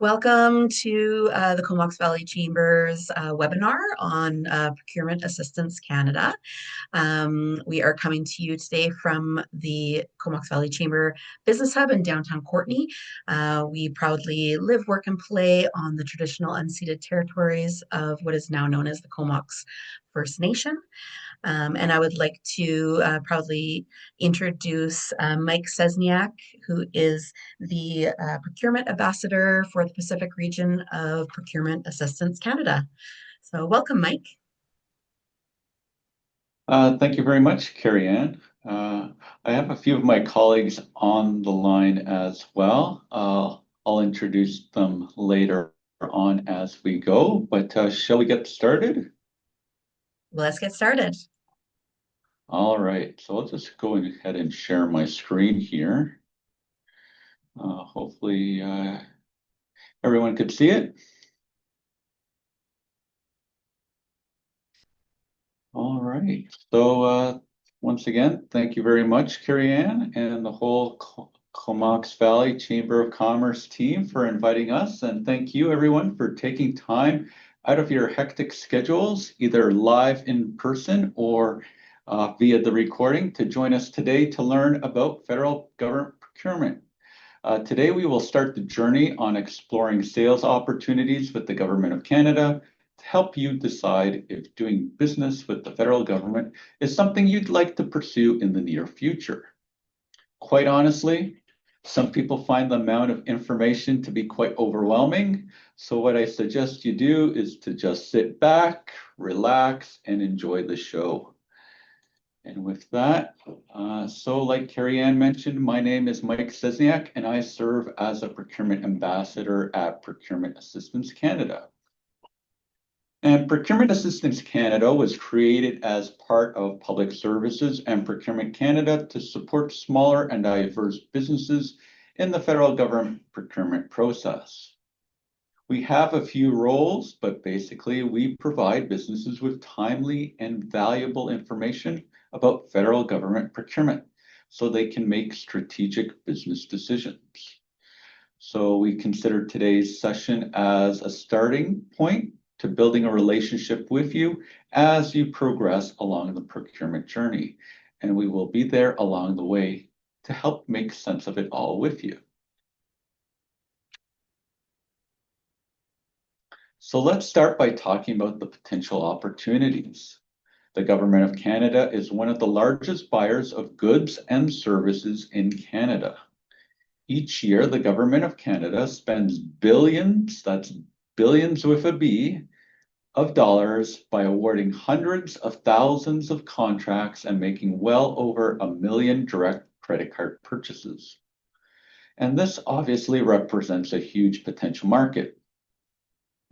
Welcome to the Comox Valley Chamber's webinar on Procurement Assistance Canada. We are coming to you today from the Comox Valley Chamber Business Hub in downtown Courtenay. We proudly live, work, and play on the traditional unceded territories of what is now known as the Comox First Nation. And I would like to proudly introduce Mike Szczesniak, who is the Procurement Ambassador for the Pacific region of Procurement Assistance Canada. So welcome, Mike. Thank you very much, Carrie Ann. I have a few of my colleagues on the line as well. I'll introduce them later on as we go, but shall we get started? Let's get started. All right, so I'll just go ahead and share my screen here. Hopefully everyone could see it. All right, so once again, thank you very much, Carrie Ann, and the whole Comox Valley Chamber of Commerce team for inviting us. And thank you, everyone, for taking time out of your hectic schedules, either live in person or via the recording, to join us today to learn about federal government procurement. Today, we will start the journey on exploring sales opportunities with the Government of Canada to help you decide if doing business with the federal government is something you'd like to pursue in the near future. Quite honestly, some people find the amount of information to be quite overwhelming. So what I suggest you do is to just sit back, relax, and enjoy the show. And with that, so like Carrie Ann mentioned, my name is Mike Szczesniak, and I serve as a procurement ambassador at Procurement Assistance Canada. And Procurement Assistance Canada was created as part of Public Services and Procurement Canada to support smaller and diverse businesses in the federal government procurement process. We have a few roles, but basically we provide businesses with timely and valuable information about federal government procurement so they can make strategic business decisions. So we consider today's session as a starting point to building a relationship with you as you progress along the procurement journey. And we will be there along the way to help make sense of it all with you. So let's start by talking about the potential opportunities. The Government of Canada is one of the largest buyers of goods and services in Canada. Each year, the Government of Canada spends billions, that's billions with a B, of dollars by awarding hundreds of thousands of contracts and making well over 1 million direct credit card purchases. And this obviously represents a huge potential market.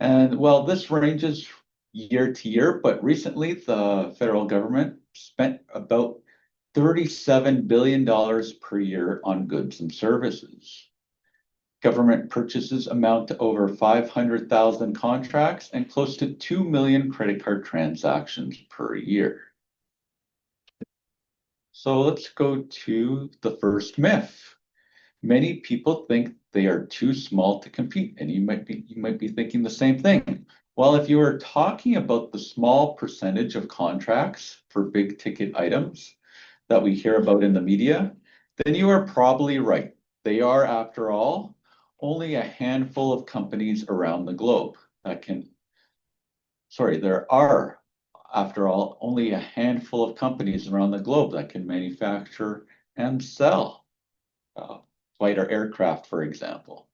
And well, this ranges year to year, but recently the federal government spent about $37 billion per year on goods and services. Government purchases amount to over 500,000 contracts and close to 2 million credit card transactions per year. So let's go to the first myth. Many people think they are too small to compete, and you might be thinking the same thing. Well, if you are talking about the small percentage of contracts for big ticket items that we hear about in the media, then you are probably right. They are, after all, only a handful of companies around the globe that can, there are, after all, only a handful of companies around the globe that can manufacture and sell fighter aircraft, for example.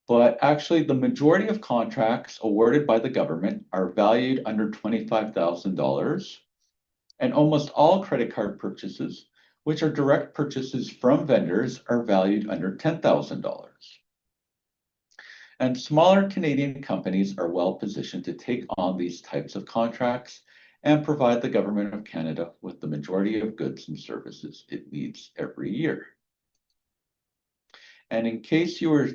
But actually, the majority of contracts awarded by the government are valued under $25,000, and almost all credit card purchases, which are direct purchases from vendors, are valued under $10,000. And smaller Canadian companies are well positioned to take on these types of contracts and provide the Government of Canada with the majority of goods and services it needs every year. And in case you were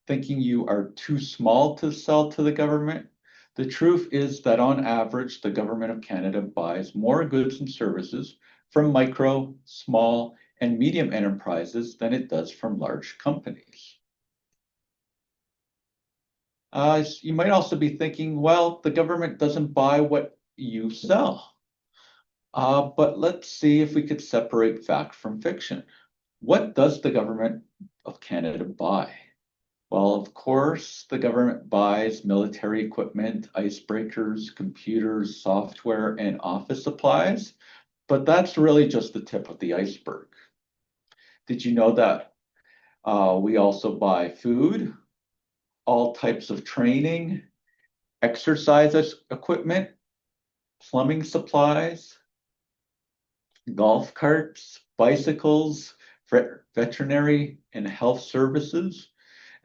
thinking you are too small to sell to the government, the truth is that on average, the Government of Canada buys more goods and services from micro, small, and medium enterprises than it does from large companies. You might also be thinking, well, the government doesn't buy what you sell. But let's see if we could separate fact from fiction. What does the government of Canada buy? Well, of course, the government buys military equipment, icebreakers, computers, software, and office supplies, but that's really just the tip of the iceberg. Did you know that we also buy food, all types of training, exercise equipment, plumbing supplies, golf carts, bicycles, veterinary and health services,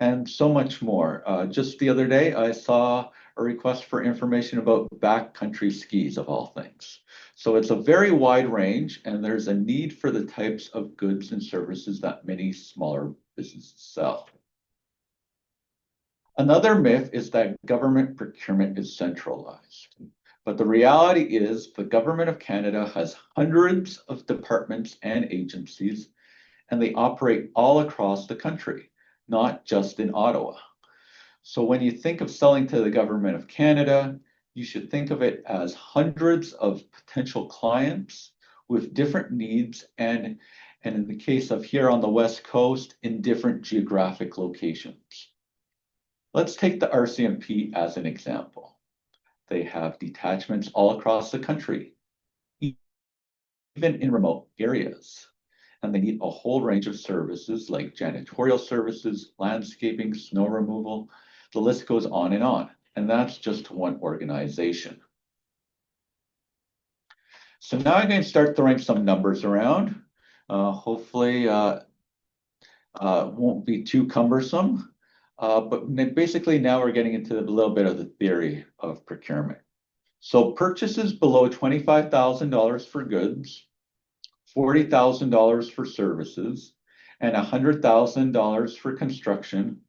and so much more. Just the other day, I saw a request for information about backcountry skis, of all things. So it's a very wide range, and there's a need for the types of goods and services that many smaller businesses sell. Another myth is that government procurement is centralized. But the reality is the Government of Canada has hundreds of departments and agencies, and they operate all across the country, not just in Ottawa. So when you think of selling to the Government of Canada, you should think of it as hundreds of potential clients with different needs and in the case of here on the West Coast, in different geographic locations. Let's take the RCMP as an example. They have detachments all across the country, even in remote areas. And they need a whole range of services like janitorial services, landscaping, snow removal. The list goes on. And that's just one organization. So now I'm going to start throwing some numbers around. Hopefully, won't be too cumbersome. But basically now we're getting into a little bit of the theory of procurement. So purchases below $25,000 for goods, $40,000 for services, and $100,000 for construction,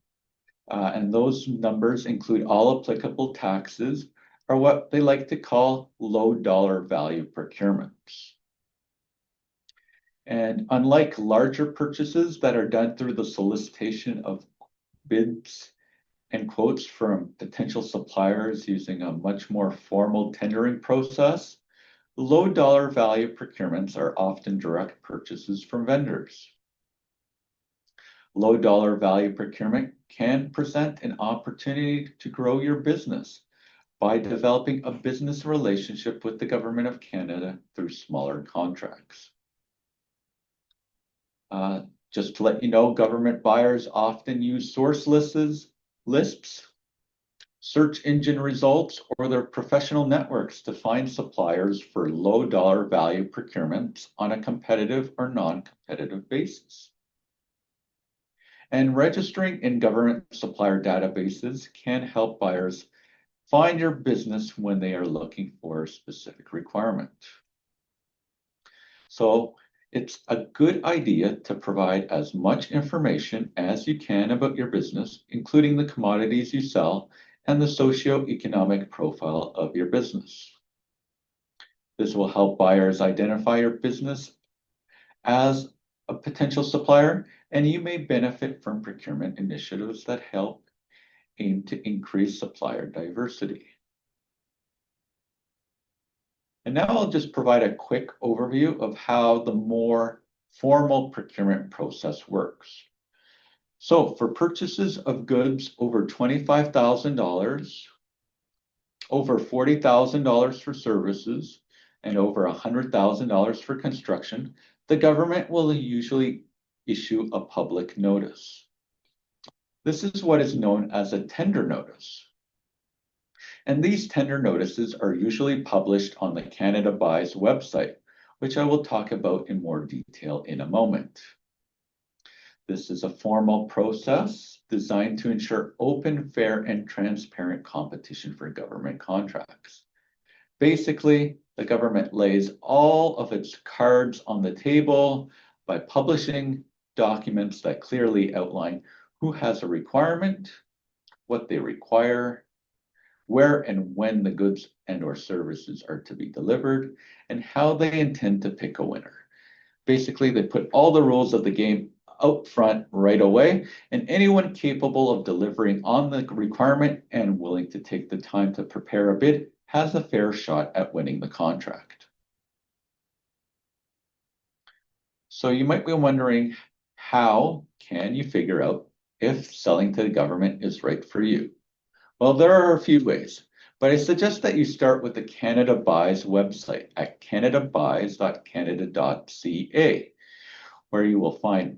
and those numbers include all applicable taxes, are what they like to call low dollar value procurements. And unlike larger purchases that are done through the solicitation of bids and quotes from potential suppliers using a much more formal tendering process, low dollar value procurements are often direct purchases from vendors. Low dollar value procurement can present an opportunity to grow your business by developing a business relationship with the Government of Canada through smaller contracts. Just to let you know, government buyers often use source lists, search engine results, or their professional networks to find suppliers for low dollar value procurements on a competitive or non-competitive basis. And registering in government supplier databases can help buyers find your business when they are looking for a specific requirement. So it's a good idea to provide as much information as you can about your business, including the commodities you sell and the socioeconomic profile of your business. This will help buyers identify your business as a potential supplier, and you may benefit from procurement initiatives that help aim to increase supplier diversity. And now I'll just provide a quick overview of how the more formal procurement process works. So for purchases of goods over $25,000, over $40,000 for services, and over $100,000 for construction, the government will usually issue a public notice. This is what is known as a tender notice. And these tender notices are usually published on the Canada Buys website, which I will talk about in more detail in a moment. This is a formal process designed to ensure open, fair, and transparent competition for government contracts. Basically, the government lays all of its cards on the table by publishing documents that clearly outline who has a requirement, what they require, where and when the goods and or services are to be delivered, and how they intend to pick a winner. Basically, they put all the rules of the game out front right away, and anyone capable of delivering on the requirement and willing to take the time to prepare a bid has a fair shot at winning the contract. So you might be wondering, how can you figure out if selling to the government is right for you? Well, there are a few ways, but I suggest that you start with the Canada Buys website at canadabuys.canada.ca, where you will find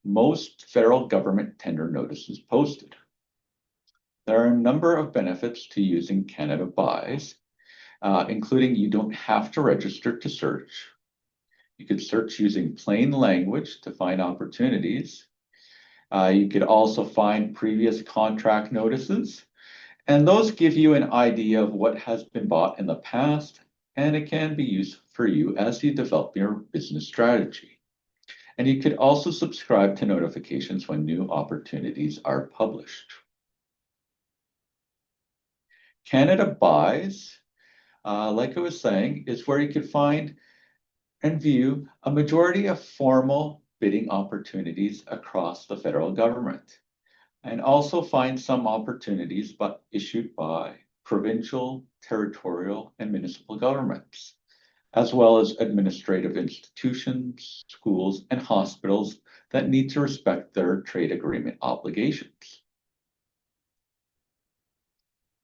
most federal government tender notices posted. There are a number of benefits to using Canada Buys, including you don't have to register to search. You could search using plain language to find opportunities. You could also find previous contract notices, and those give you an idea of what has been bought in the past, and it can be used for you as you develop your business strategy. And you could also subscribe to notifications when new opportunities are published. Canada Buys, like I was saying, is where you could find and view a majority of formal bidding opportunities across the federal government, and also find some opportunities but issued by provincial, territorial, and municipal governments, as well as administrative institutions, schools, and hospitals that need to respect their trade agreement obligations.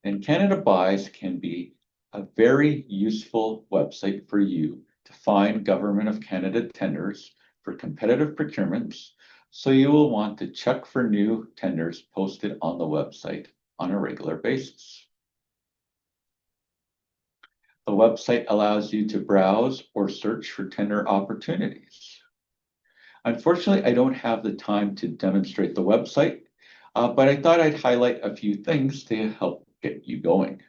And Canada Buys can be a very useful website for you to find Government of Canada tenders for competitive procurements, so you will want to check for new tenders posted on the website on a regular basis. The website allows you to browse or search for tender opportunities. Unfortunately, I don't have the time to demonstrate the website, but I thought I'd highlight a few things to help get you going.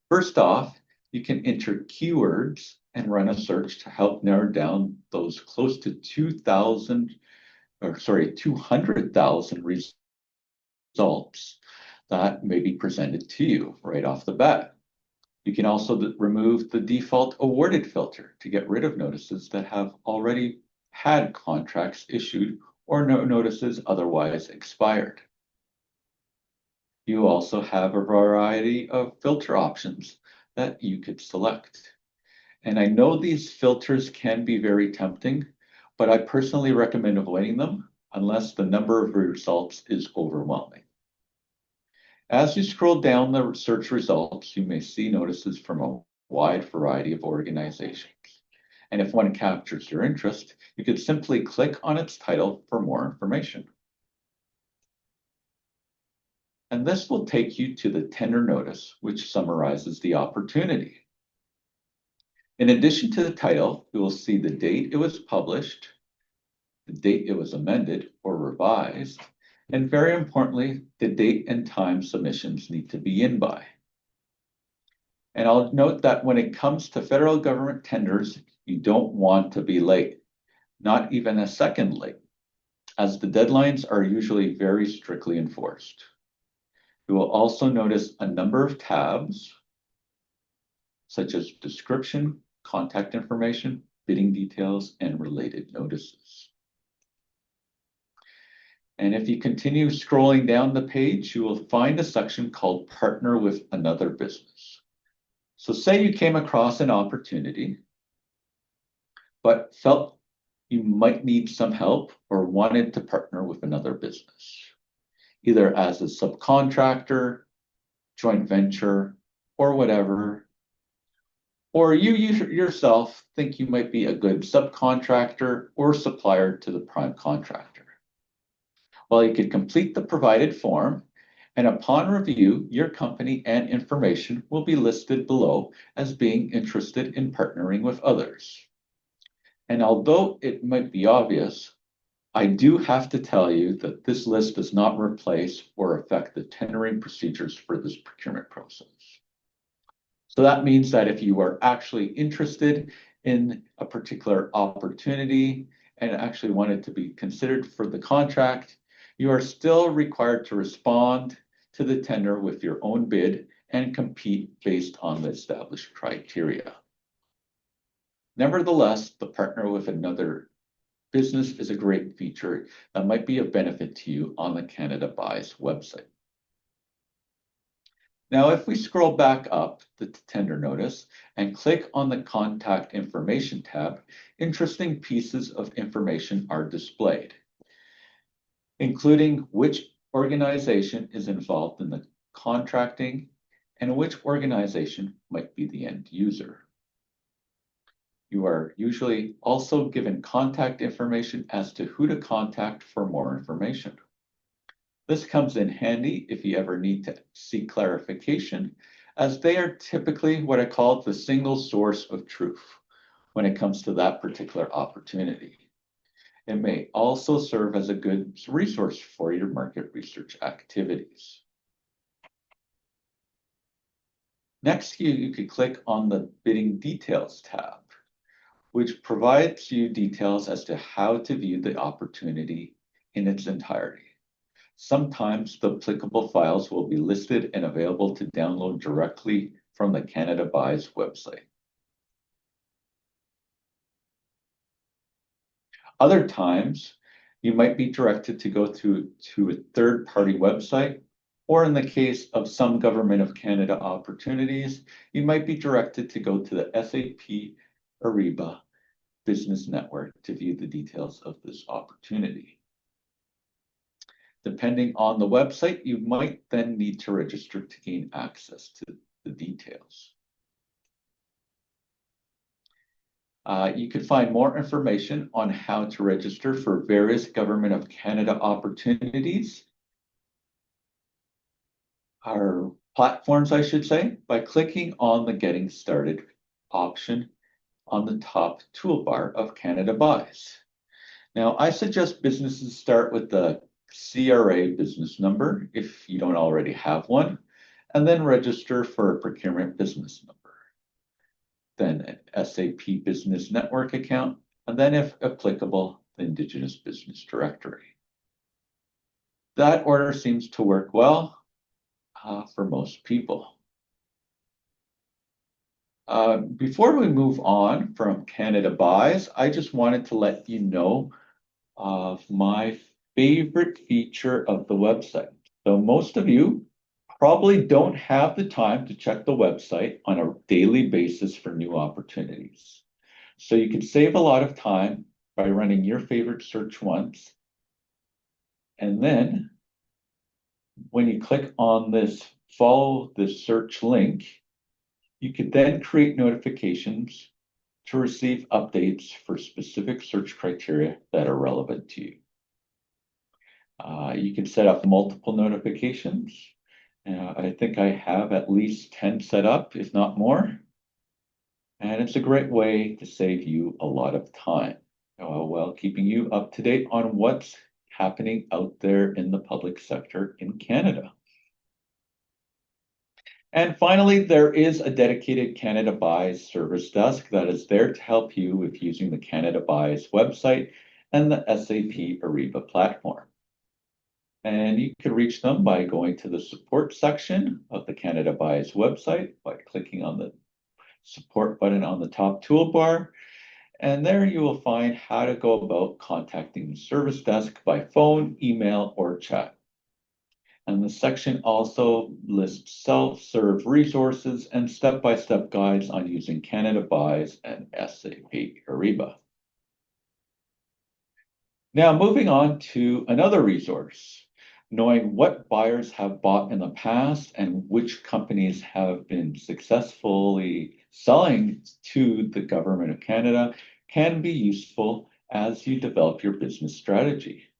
First off, you can enter keywords and run a search to help narrow down those close to 200,000 results that may be presented to you right off the bat. You can also remove the default awarded filter to get rid of notices that have already had contracts issued or notices otherwise expired. You also have a variety of filter options that you could select. And I know these filters can be very tempting, but I personally recommend avoiding them unless the number of results is overwhelming. As you scroll down the search results, you may see notices from a wide variety of organizations. And if one captures your interest, you could simply click on its title for more information. And this will take you to the tender notice, which summarizes the opportunity. In addition to the title, you will see the date it was published, the date it was amended or revised, and very importantly, the date and time submissions need to be in by. And I'll note that when it comes to federal government tenders, you don't want to be late, not even a second late, as the deadlines are usually very strictly enforced. You will also notice a number of tabs, such as description, contact information, bidding details, and related notices. And if you continue scrolling down the page, you will find a section called Partner with Another Business. So say you came across an opportunity, but felt you might need some help or wanted to partner with another business, either as a subcontractor, joint venture, or whatever. Or you yourself think you might be a good subcontractor or supplier to the prime contractor. Well, you could complete the provided form, and upon review, your company and information will be listed below as being interested in partnering with others. And although it might be obvious, I do have to tell you that this list does not replace or affect the tendering procedures for this procurement process. So that means that if you are actually interested in a particular opportunity and actually want it to be considered for the contract, you are still required to respond to the tender with your own bid and compete based on the established criteria. Nevertheless, the Partner with Another business is a great feature that might be of benefit to you on the Canada Buys website. Now, if we scroll back up the tender notice and click on the Contact Information tab, interesting pieces of information are displayed, including which organization is involved in the contracting and which organization might be the end user. You are usually also given contact information as to who to contact for more information. This comes in handy if you ever need to seek clarification, as they are typically what I call the single source of truth when it comes to that particular opportunity. It may also serve as a good resource for your market research activities. Next, you could click on the Bidding Details tab, which provides you details as to how to view the opportunity in its entirety. Sometimes the applicable files will be listed and available to download directly from the Canada Buys website. Other times, you might be directed to go to a third-party website, or in the case of some Government of Canada opportunities, you might be directed to go to the SAP Ariba Business Network to view the details of this opportunity. Depending on the website, you might then need to register to gain access to the details. You can find more information on how to register for various Government of Canada opportunities, or platforms, I should say, by clicking on the Getting Started option on the top toolbar of Canada Buys. Now, I suggest businesses start with the CRA business number if you don't already have one, and then register for a procurement business number, then an SAP Business Network account, and then, if applicable, the Indigenous Business Directory. That order seems to work well for most people. Before we move on from Canada Buys, I just wanted to let you know of my favorite feature of the website. So most of you probably don't have the time to check the website on a daily basis for new opportunities. So you can save a lot of time by running your favorite search once. And then when you click on this follow this search link, you could then create notifications to receive updates for specific search criteria that are relevant to you. You can set up multiple notifications. I think I have at least 10 set up, if not more. And it's a great way to save you a lot of time while keeping you up to date on what's happening out there in the public sector in Canada. And finally, there is a dedicated Canada Buys service desk that is there to help you with using the Canada Buys website and the SAP Ariba platform. And you can reach them by going to the support section of the Canada Buys website by clicking on the support button on the top toolbar. And there you will find how to go about contacting the service desk by phone, email, or chat. And the section also lists self-serve resources and step-by-step guides on using Canada Buys and SAP Ariba. Now, moving on to another resource, knowing what buyers have bought in the past and which companies have been successfully selling to the Government of Canada can be useful as you develop your business strategy.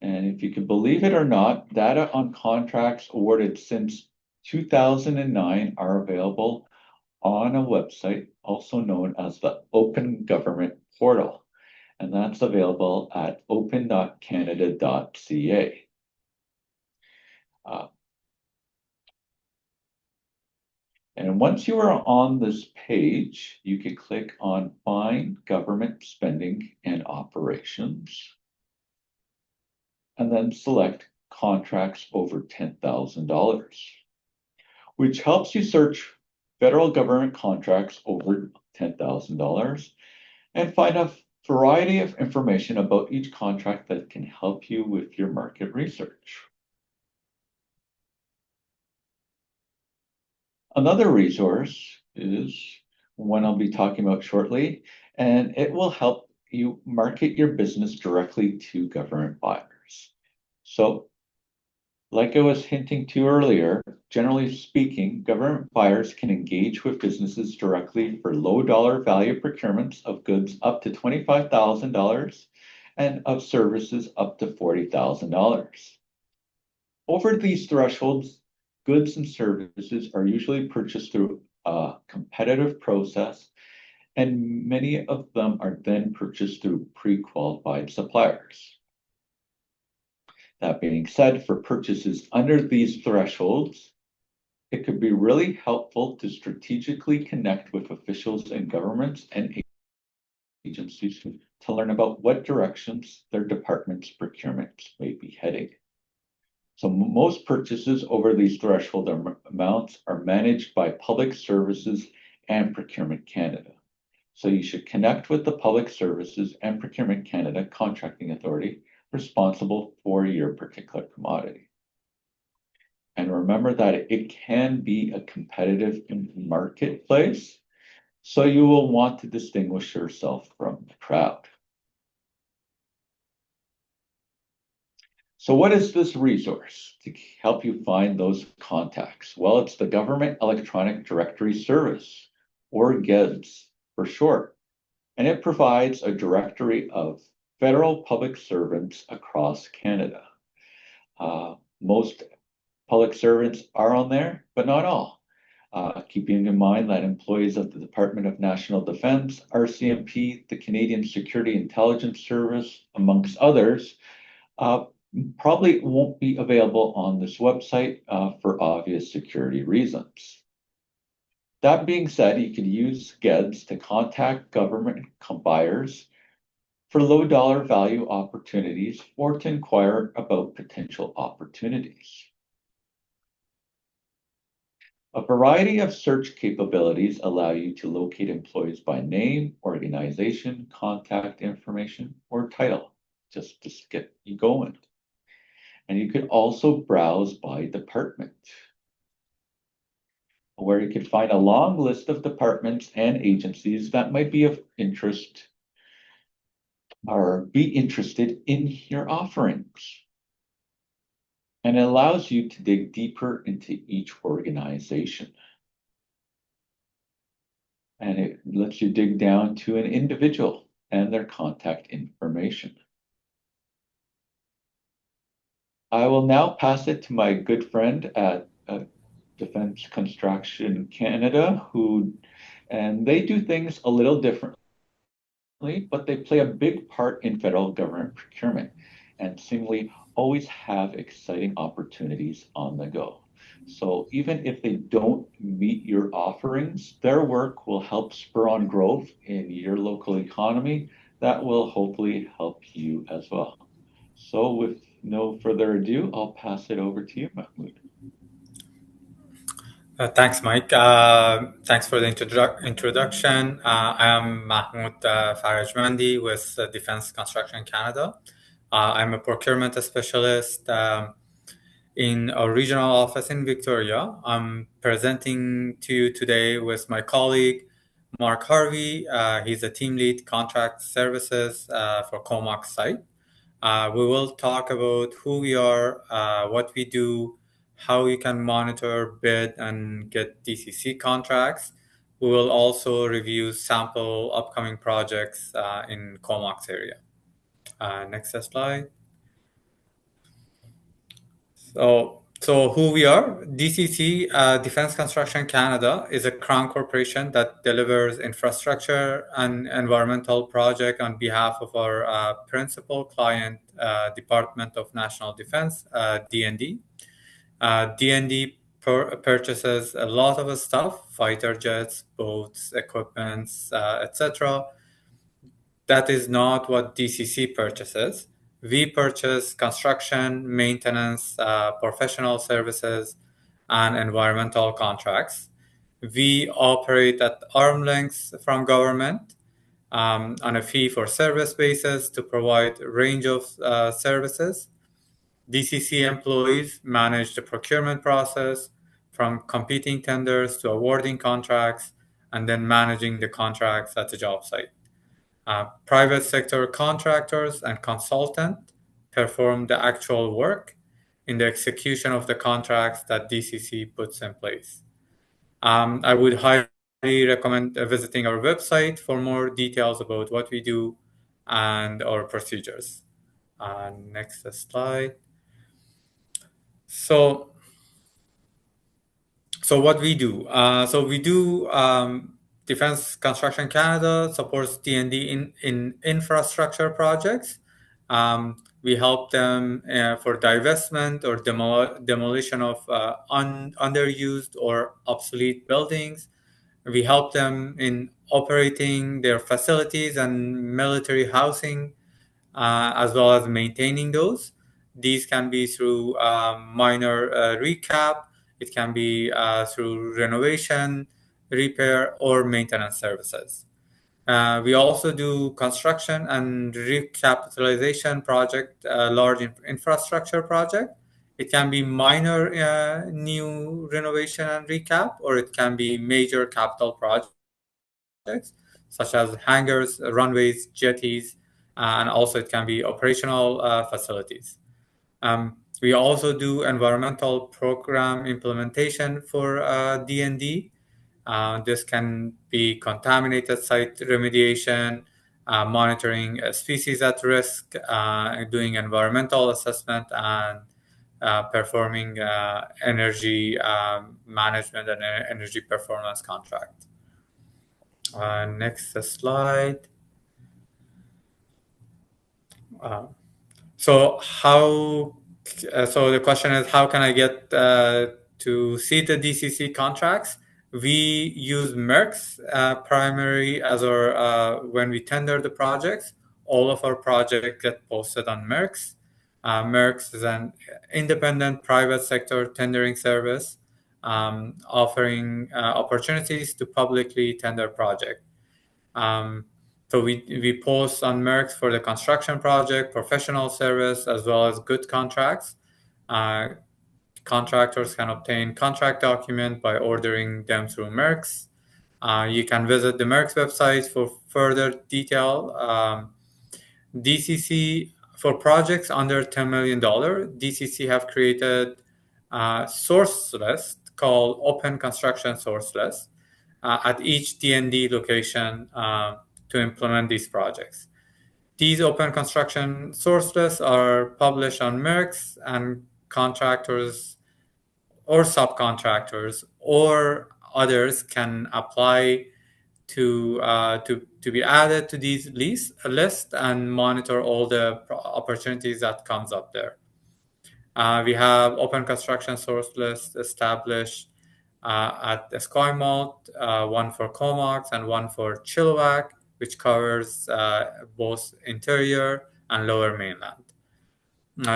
And if you can believe it or not, data on contracts awarded since 2009 are available on a website also known as the Open Government Portal. And that's available at open.canada.ca. And once you are on this page, you can click on Find Government Spending and Operations, and then select contracts over $10,000, which helps you search federal government contracts over $10,000 and find a variety of information about each contract that can help you with your market research. Another resource is one I'll be talking about shortly, and it will help you market your business directly to government buyers. So, like I was hinting to earlier, generally speaking, government buyers can engage with businesses directly for low dollar value procurements of goods up to $25,000 and of services up to $40,000. Over these thresholds, goods and services are usually purchased through a competitive process, and many of them are then purchased through pre-qualified suppliers. That being said, for purchases under these thresholds, it could be really helpful to strategically connect with officials and governments and agencies to learn about what directions their department's procurements may be heading. So most purchases over these threshold amounts are managed by Public Services and Procurement Canada. So you should connect with the Public Services and Procurement Canada contracting authority responsible for your particular commodity. And remember that it can be a competitive marketplace, so you will want to distinguish yourself from the crowd. So what is this resource to help you find those contacts? Well, it's the Government Electronic Directory Service, or GEDS for short, and it provides a directory of federal public servants across Canada. Most public servants are on there, but not all. Keeping in mind that employees of the Department of National Defence, RCMP, the Canadian Security Intelligence Service, amongst others, probably won't be available on this website for obvious security reasons. That being said, you can use GEDS to contact government buyers for low dollar value opportunities or to inquire about potential opportunities. A variety of search capabilities allow you to locate employees by name, organization, contact information, or title, just to get you going. And you could also browse by department, where you can find a long list of departments and agencies that might be of interest or be interested in your offerings. And it allows you to dig deeper into each organization. And it lets you dig down to an individual and their contact information. I will now pass it to my good friend at Defence Construction Canada, and they do things a little differently, but they play a big part in federal government procurement and seemingly always have exciting opportunities on the go. So even if they don't meet your offerings, their work will help spur on growth in your local economy that will hopefully help you as well. So with no further ado, I'll pass it over to you, Mahmoud. Thanks, Mike. Thanks for the introduction. I am Mahmoud Farajmandi with Defence Construction Canada. I'm a procurement specialist in a regional office in Victoria. I'm presenting to you today with my colleague, Mark Harvey. He's a team lead contract services for Comox site. We will talk about who we are, what we do, how you can monitor, bid, and get DCC contracts. We will also review sample upcoming projects in Comox area. Next slide. So who we are? DCC, Defence Construction Canada, is a crown corporation that delivers infrastructure and environmental project on behalf of our principal client, Department of National Defence, DND. DND purchases a lot of stuff, fighter jets, boats, equipments, etc. That is not what DCC purchases. We purchase construction, maintenance, professional services, and environmental contracts. We operate at arm's length from government. on a fee-for-service basis to provide a range of services. DCC employees manage the procurement process from competing tenders to awarding contracts and then managing the contracts at the job site. Private sector contractors and consultants perform the actual work in the execution of the contracts that DCC puts in place. I would highly recommend visiting our website for more details about what we do and our procedures. Next slide. So what we do? Defense Construction Canada supports D&D in infrastructure projects. We help them for divestment or demolition of underused or obsolete buildings. We help them in operating their facilities and military housing, as well as maintaining those. These can be through minor recap. It can be through renovation, repair, or maintenance services. We also do construction and recapitalization project, large infrastructure project. It can be minor new renovation and recap, or it can be major capital projects such as hangars, runways, jetties, and also it can be operational facilities. We also do environmental program implementation for D&D. This can be contaminated site remediation, monitoring species at risk, doing environmental assessment, and performing energy management and energy performance contract. Next slide. So the question is, how can I get to see the DCC contracts? We use MERX primary as our when we tender the projects. All of our projects get posted on MERX. MERX is an independent private sector tendering service offering opportunities to publicly tender projects. So we post on MERX for the construction project, professional service, as well as good contracts. Contractors can obtain contract document by ordering them through MERX. You can visit the MERX website for further detail. DCC, for projects under $10 million, DCC have created a source list called Open Construction Source List at each D&D location to implement these projects. These open construction source lists are published on MERX, and contractors or subcontractors or others can apply to be added to these lists and monitor all the opportunities that comes up there. We have open construction source lists established at Esquimalt, one for Comox and one for Chilliwack, which covers both interior and lower mainland.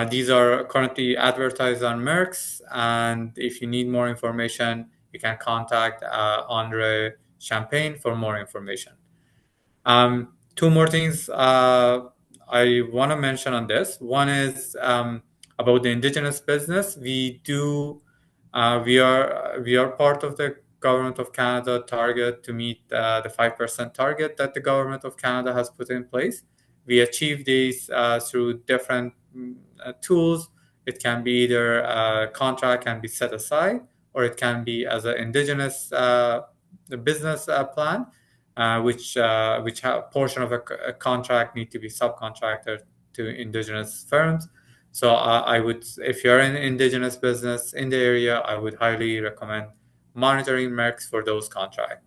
These are currently advertised on MERX, and if you need more information, you can contact Andre Champagne for more information. Two more things I want to mention on this. One is about the Indigenous business. We are part of the Government of Canada target to meet the 5% target that the Government of Canada has put in place. We achieve these through different tools. It can be either a contract can be set aside, or it can be as an Indigenous business plan, which have portion of a contract need to be subcontracted to Indigenous firms. So I would, if you're in Indigenous business in the area, I would highly recommend monitoring MERX for those contracts.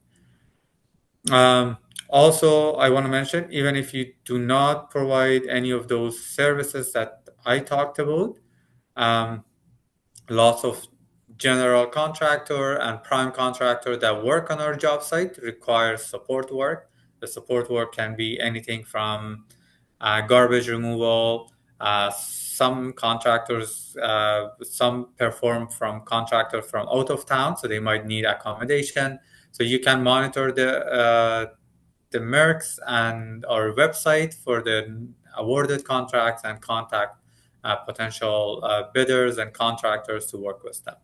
Also, I want to mention, even if you do not provide any of those services that I talked about, lots of general contractor and prime contractor that work on our job site requires support work. The support work can be anything from garbage removal. Some contractors, some perform from contractor from out of town, so they might need accommodation. So you can monitor the MERCs and our website for the awarded contracts and contact potential bidders and contractors to work with them.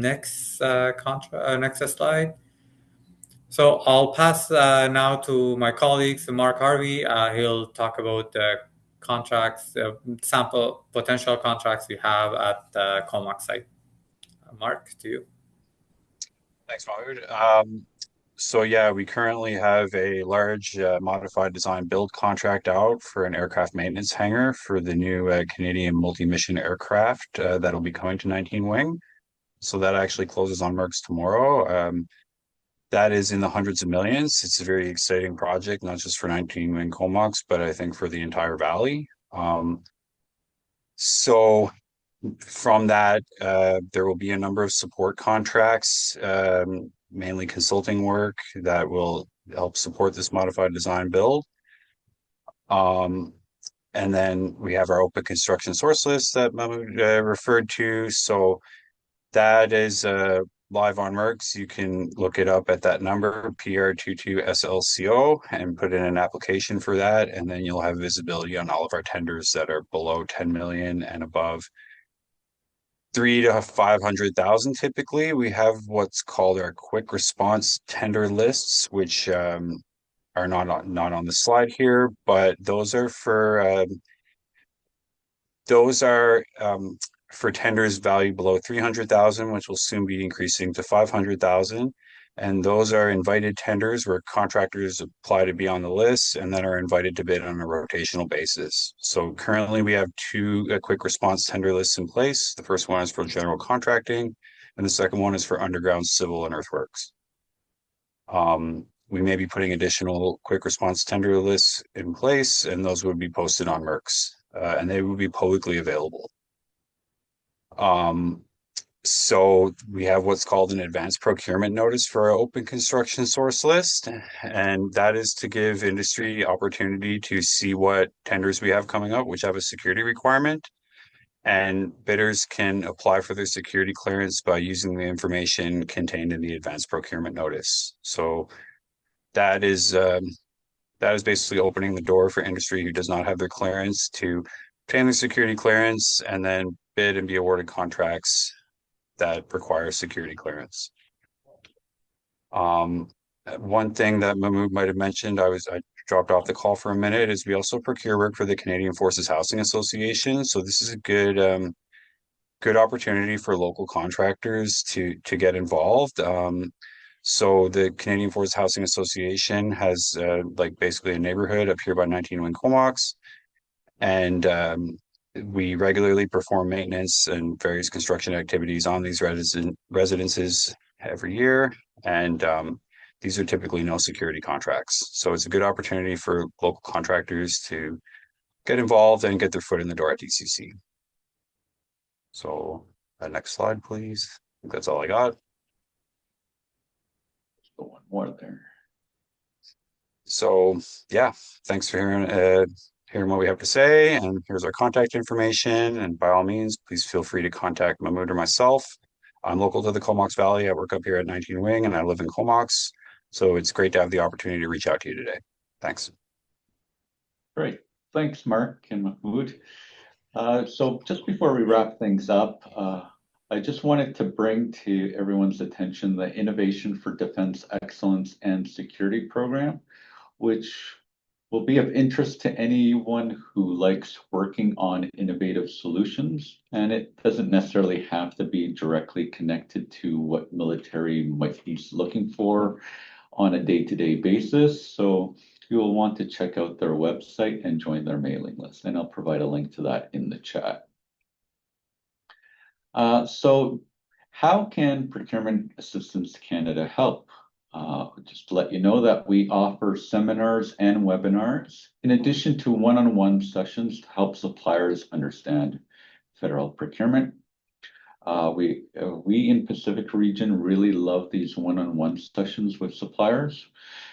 Next slide. So I'll pass now to my colleagues, Mark Harvey. He'll talk about the contracts, sample potential contracts we have at the Comox site. Mark, to you. Thanks, Mahmoud. So yeah, we currently have a large modified design build contract out for an aircraft maintenance hangar for the new Canadian multi-mission aircraft that'll be coming to 19 Wing. So that actually closes on Merck's tomorrow. That is in the hundreds of millions. It's a very exciting project, not just for 19 Wing Comox, but I think for the entire valley. So from that, there will be a number of support contracts, mainly consulting work that will help support this modified design build. And then we have our open construction source list that Mahmoud referred to. So that is live on Merck's. You can look it up at that number, PR22SLCO, and put in an application for that. And then you'll have visibility on all of our tenders that are below 10 million and above 3 to 500,000. Typically, we have what's called our quick response tender lists, which are not on the slide here, but those are for tenders valued below 300,000, which will soon be increasing to 500,000. And those are invited tenders where contractors apply to be on the list and then are invited to bid on a rotational basis. So currently we have two quick response tender lists in place. The first one is for general contracting, and the second one is for underground civil and earthworks. We may be putting additional quick response tender lists in place, and those would be posted on Merck's, and they would be publicly available. So we have what's called an advanced procurement notice for our open construction source list, and that is to give industry opportunity to see what tenders we have coming up, which have a security requirement, and bidders can apply for their security clearance by using the information contained in the advanced procurement notice. So that is basically opening the door for industry who does not have their clearance to obtain their security clearance and then bid and be awarded contracts that require security clearance. One thing that Mahmoud might have mentioned, I dropped off the call for a minute, is we also procure work for the Canadian Forces Housing Association. So this is a good opportunity for local contractors to get involved. So the Canadian Forces Housing Association has like basically a neighborhood up here by 19 Wing Comox, and we regularly perform maintenance and various construction activities on these residences every year, and these are typically no security contracts. So it's a good opportunity for local contractors to get involved and get their foot in the door at DCC. So next slide, please. I think that's all I got. One more there. So yeah, thanks for hearing what we have to say, and here's our contact information, and by all means please feel free to contact Mahmoud or myself. I'm local to the Comox Valley. I work up here at 19 Wing and I live in Comox, so it's great to have the opportunity to reach out to you today. Thanks. Great. Thanks, Mark and Mahmoud. So just before we wrap things up, I just wanted to bring to everyone's attention the Innovation for Defense Excellence and Security program, which will be of interest to anyone who likes working on innovative solutions. And it doesn't necessarily have to be directly connected to what military might be looking for on a day-to-day basis. So you'll want to check out their website and join their mailing list. And I'll provide a link to that in the chat. So how can Procurement Assistance Canada help? Just to let you know that we offer seminars and webinars in addition to one-on-one sessions to help suppliers understand federal procurement. We in Pacific region really love these one-on-one sessions with suppliers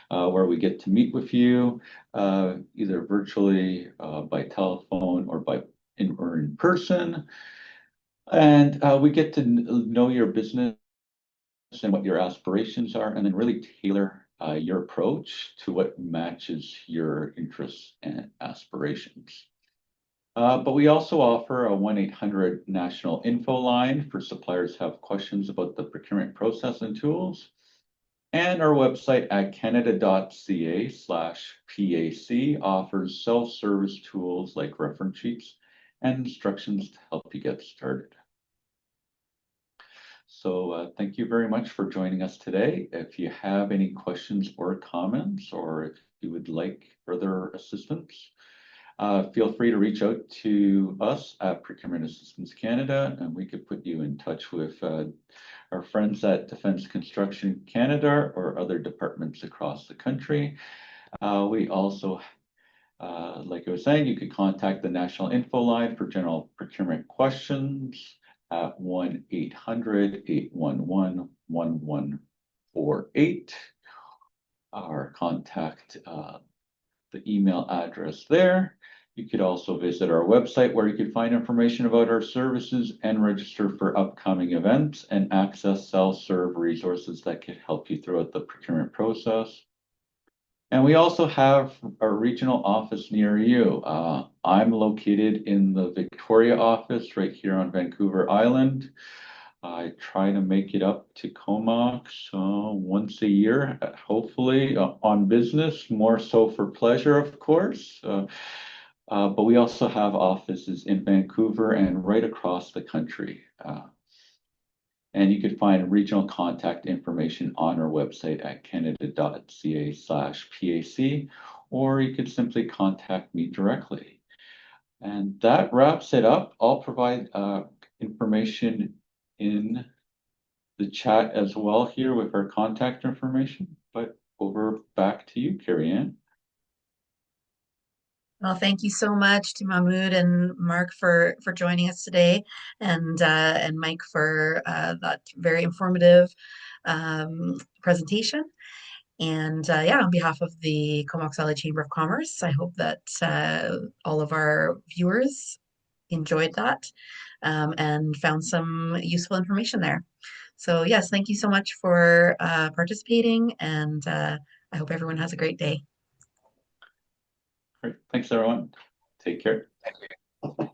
where we get to meet with you either virtually, by telephone, or in person. And we get to know your business and what your aspirations are, and then really tailor your approach to what matches your interests and aspirations. But we also offer a 1-800 national info line for suppliers who have questions about the procurement process and tools. And our website at canada.ca/PAC offers self-service tools like reference sheets and instructions to help you get started. So thank you very much for joining us today. If you have any questions or comments, or if you would like further assistance, feel free to reach out to us at Procurement Assistance Canada, and we could put you in touch with our friends at Defence Construction Canada or other departments across the country. We also, like I was saying, you could contact the National Info Line for general procurement questions at 1-800-811-1148. Our contact the email address there. You could also visit our website where you can find information about our services and register for upcoming events and access self-serve resources that can help you throughout the procurement process. And we also have a regional office near you. I'm located in the Victoria office right here on Vancouver Island. I try to make it up to Comox once a year, hopefully on business, more so for pleasure, of course. But we also have offices in Vancouver and right across the country. And you can find regional contact information on our website at canada.ca/PAC, or you could simply contact me directly. And that wraps it up. I'll provide information in the chat as well here with our contact information, but back to you, Carrie-Anne. Well, thank you so much to Mahmoud and Mark for joining us today, and Mike for that very informative presentation. And yeah, on behalf of the Comox Valley Chamber of Commerce, I hope that all of our viewers enjoyed that and found some useful information there. So yes, thank you so much for participating, and I hope everyone has a great day. Great. Thanks, everyone. Take care. Thank you.